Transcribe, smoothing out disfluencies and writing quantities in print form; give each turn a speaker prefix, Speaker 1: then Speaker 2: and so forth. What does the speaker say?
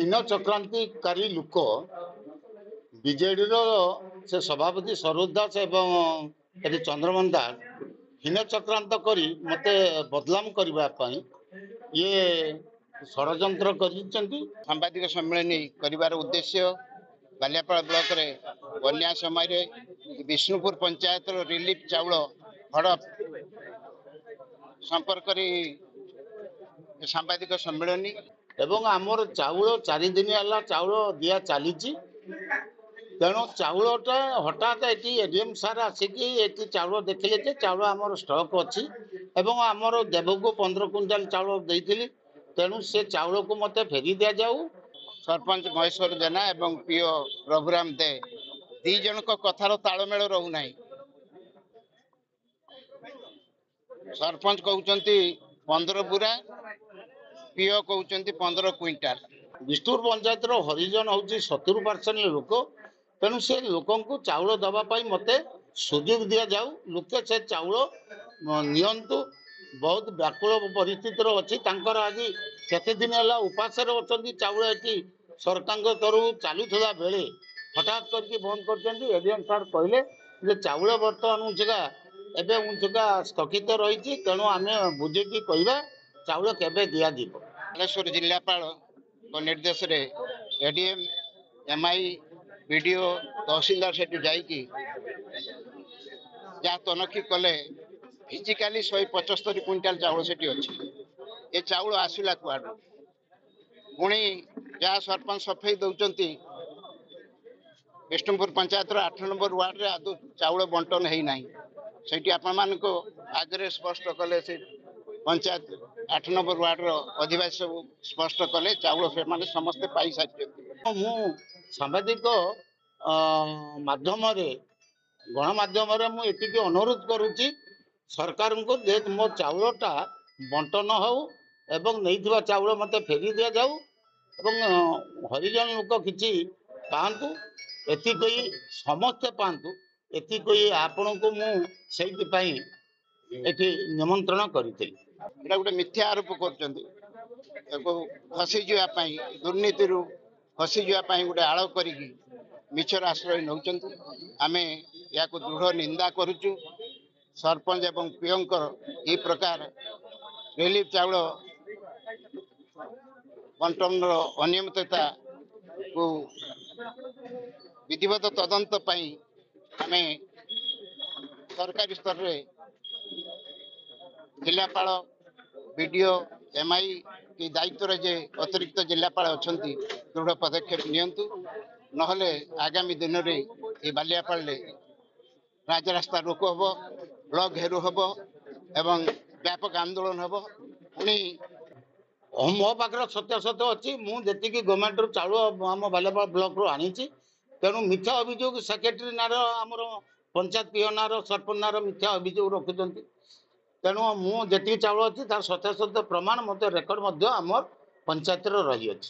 Speaker 1: ହୀନ ଚକ୍ରାନ୍ତିକାରୀ ଲୋକ ବିଜେଡିର ସେ ସଭାପତି ସରୋଜ ଦାସ ଏବଂ ଏଠି ଚନ୍ଦ୍ରମୋହନ ଦାସ ହୀନ ଚକ୍ରାନ୍ତ କରି ମତେ ବଦନାମ କରିବା ପାଇଁ ଇଏ ଷଡ଼ଯନ୍ତ୍ର କରିଛନ୍ତି।
Speaker 2: ସାମ୍ବାଦିକ ସମ୍ମିଳନୀ କରିବାର ଉଦ୍ଦେଶ୍ୟ ବାଲିଆପାଳ ବ୍ଲକରେ ବନ୍ୟା ସମୟରେ ବିଷ୍ଣୁପୁର ପଞ୍ଚାୟତର ରିଲିଫ ଚାଉଳ ହଡପ ସମ୍ପର୍କରେ ସାମ୍ବାଦିକ ସମ୍ମିଳନୀ
Speaker 1: ଏବଂ ଆମର ଚାଉଳ 4 ଦିନ ହେଲା ଚାଉଳ ଦିଆ ଚାଲିଛି। ତେଣୁ ଚାଉଳଟା ହଠାତ୍ ଏଠି ଏଡିଏମ ସାର୍ ଆସିକି ଏଠି ଚାଉଳ ଦେଖିଲେ ଯେ ଚାଉଳ ଆମର ଷ୍ଟକ୍ ଅଛି ଏବଂ ଆମର ଦେବକୁ 15 କୁଇଣ୍ଟାଲ ଚାଉଳ ଦେଇଥିଲି। ତେଣୁ ସେ ଚାଉଳକୁ ମତେ ଫେରି ଦିଆଯାଉ।
Speaker 2: ସରପଞ୍ଚ ମହେଶ୍ୱର ଜେନା ଏବଂ ପିଓ ରଘୁରାମ ଦେ ଦି ଜଣଙ୍କ କଥାର ତାଳମେଳ ରହୁନାହିଁ। ସରପଞ୍ଚ କହୁଛନ୍ତି 15 ବୁରା, ପିଓ କହୁଛନ୍ତି 15 କୁଇଣ୍ଟାଲ।
Speaker 1: ବିଷ୍ଣୁପୁର ପଞ୍ଚାୟତର ହରିଜନ ହେଉଛି 70% ଲୋକ। ତେଣୁ ସେ ଲୋକଙ୍କୁ ଚାଉଳ ଦେବା ପାଇଁ ମତେ ସୁଯୋଗ ଦିଆଯାଉ। ଲୋକେ ସେ ଚାଉଳ ନିଅନ୍ତୁ। ବହୁତ ବ୍ୟାକୁଳ ପରିସ୍ଥିତିରେ ଅଛି। ତାଙ୍କର ଆଜି କେତେ ଦିନ ହେଲା ଉପାସରେ ଅଛନ୍ତି। ଚାଉଳ ଏଠି ସରକାରଙ୍କ ତରଫରୁ ଚାଲୁଥିଲା ବେଳେ ହଠାତ୍ କରିକି ବନ୍ଦ କରିଛନ୍ତି। ଏଡିଏମ ସାର୍ କହିଲେ ଯେ ଚାଉଳ ବର୍ତ୍ତମାନ ଏବେ ସ୍ଥଗିତ ରହିଛି। ତେଣୁ ଆମେ ବୁଝିକି କହିବା ଚାଉଳ କେବେ ଦିଆଯିବ।
Speaker 2: ବାଲେଶ୍ୱର ଜିଲ୍ଲାପାଳଙ୍କ ନିର୍ଦ୍ଦେଶରେ ଏଡିଏମ, ଏମଆଇ, ବିଡିଓ, ତହସିଲଦାର ସେଠୁ ଯାଇକି ଯାହା ତନଖି କଲେ ଫିଜିକାଲି 175 କୁଇଣ୍ଟାଲ ଚାଉଳ ସେଠି ଅଛି। ଏ ଚାଉଳ ଆସିଲା କୁଆଡୁ? ପୁଣି ଯାହା ସରପଞ୍ଚ ସଫେଇ ଦଉଛନ୍ତି ବିଷ୍ଣୁପୁର ପଞ୍ଚାୟତର 8 ନମ୍ବର ୱାର୍ଡରେ ଆଦୌ ଚାଉଳ ବଣ୍ଟନ ହେଇନାହିଁ। ସେଇଠି ଆପଣମାନଙ୍କୁ ଆଗରେ ସ୍ପଷ୍ଟ କଲେ ସେ ପଞ୍ଚାୟତ 8 ନମ୍ବର ୱାର୍ଡର ଅଧିବାସୀ ସବୁ ସ୍ପଷ୍ଟ କଲେ ଚାଉଳ ସେମାନେ ସମସ୍ତେ ପାଇସାରିଛନ୍ତି।
Speaker 1: ମୁଁ ସାମ୍ବାଦିକ ମାଧ୍ୟମରେ ଗଣମାଧ୍ୟମରେ ମୁଁ ଏତିକି ଅନୁରୋଧ କରୁଛି ସରକାରଙ୍କୁ ଯେ ମୋ ଚାଉଳଟା ବଣ୍ଟନ ହଉ ଏବଂ ନେଇଥିବା ଚାଉଳ ମତେ ଫେରି ଦିଆଯାଉ ଏବଂ ହରିଜନ ଲୋକ କିଛି ପାଆନ୍ତୁ। ଏଥିପାଇଁ ସମସ୍ତେ ପାଆନ୍ତୁ। ଏଥିପାଇଁ ଆପଣଙ୍କୁ ମୁଁ ସେଇଥିପାଇଁ ଏଠି ନିମନ୍ତ୍ରଣ କରିଥିଲି।
Speaker 2: ଏଇଟା ଗୋଟେ ମିଥ୍ୟା ଆରୋପ କରୁଛନ୍ତି। ଖସିଯିବା ପାଇଁ, ଦୁର୍ନୀତିରୁ ଖସିଯିବା ପାଇଁ ଗୋଟେ ଆଳ କରିକି ମିଛର ଆଶ୍ରୟ ନେଉଛନ୍ତି। ଆମେ ଏହାକୁ ଦୃଢ଼ ନିନ୍ଦା କରୁଛୁ। ସରପଞ୍ଚ ଏବଂ ପିଓଙ୍କର ଏହି ପ୍ରକାର ରିଲିଫ ଚାଉଳ ବଣ୍ଟନର ଅନିୟମିତତାକୁ ବିଧିବଦ୍ଧ ତଦନ୍ତ ପାଇଁ ଆମେ ସରକାରୀ ସ୍ତରରେ ଜିଲ୍ଲାପାଳ, ବିଡିଓ, ଏମଆଇ କି ଦାୟିତ୍ୱରେ ଯେ ଅତିରିକ୍ତ ଜିଲ୍ଲାପାଳ ଅଛନ୍ତି ଦୃଢ଼ ପଦକ୍ଷେପ ନିଅନ୍ତୁ। ନହେଲେ ଆଗାମୀ ଦିନରେ ଏ ବାଲିଆପାଳରେ ରାଜରାସ୍ତା ରୋକ ହେବ, ବ୍ଲକ ଘେରାଉ ହେବ ଏବଂ ବ୍ୟାପକ ଆନ୍ଦୋଳନ ହେବ। ପୁଣି
Speaker 1: ମୋ ପାଖରେ ସତ୍ୟାସତ୍ୟ ଅଛି। ମୁଁ ଯେତିକି ଗଭର୍ଣ୍ଣମେଣ୍ଟରୁ ଚାଉଳ ଆମ ବାଲିଆପାଳ ବ୍ଲକରୁ ଆଣିଛି। ତେଣୁ ମିଥ୍ୟା ଅଭିଯୋଗ ସେକ୍ରେଟାରୀ ନାଁର ଆମର ପଞ୍ଚାୟତ ପିଓ ନାଁର ସରପଞ୍ଚ ନାଁର ମିଥ୍ୟା ଅଭିଯୋଗ ରଖୁଛନ୍ତି। ତେଣୁ ମୁଁ ଯେତିକି ଚାଉଳ ଅଛି ତାର ସତ୍ୟାସତ୍ୟ ପ୍ରମାଣ ମୋତେ ରେକର୍ଡ ମଧ୍ୟ ଆମର ପଞ୍ଚାୟତରେ ରହିଅଛି।